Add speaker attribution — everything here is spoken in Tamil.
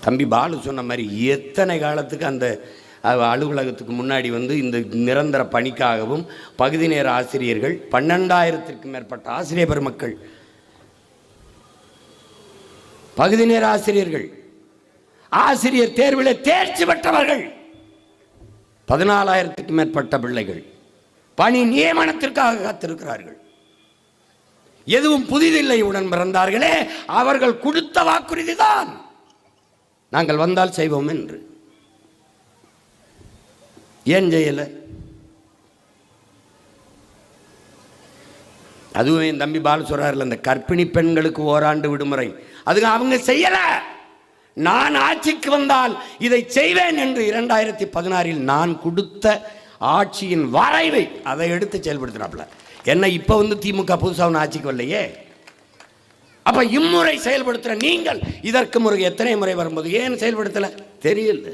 Speaker 1: தம்பி பாலு சொன்ன மாதிரி எத்தனை காலத்துக்கு அந்த அலுவலகத்துக்கு முன்னாடி வந்து இந்த நிரந்தர பணிக்காகவும் பகுதி நேர ஆசிரியர்கள் 12,000க்கும் மேற்பட்ட ஆசிரியர் பெருமக்கள், பகுதி நேர ஆசிரியர்கள், ஆசிரியர் தேர்வில் தேர்ச்சி பெற்றவர்கள் 14,000க்கும் மேற்பட்ட பிள்ளைகள் பணி நியமனத்திற்காக காத்திருக்கிறார்கள். எதுவும் புதிதில்லை, உடன் பிறந்தார்களே அவர்கள் கொடுத்த வாக்குறுதி தான் நாங்கள் வந்தால் செய்வோம் என்று. ஏன் செய்யல? அதுவும் என் தம்பி பாலு சொல்றாருல, இந்த கர்ப்பிணி பெண்களுக்கு ஓராண்டு விடுமுறை, அதுக்கு அவங்க செய்யல. நான் ஆட்சிக்கு வந்தால் இதை செய்வேன் என்று 2016 நான் கொடுத்த ஆட்சியின் வரைவை அதை எடுத்து செயல்படுத்தினாப்ல. என்ன இப்ப வந்து திமுக புதுசாக ஆட்சிக்கு வரலையே. அப்ப இம்முறை செயல்படுத்துற நீங்கள் இதற்கு முறை எத்தனை முறை வரும்போது ஏன் செயல்படுத்தல தெரியல.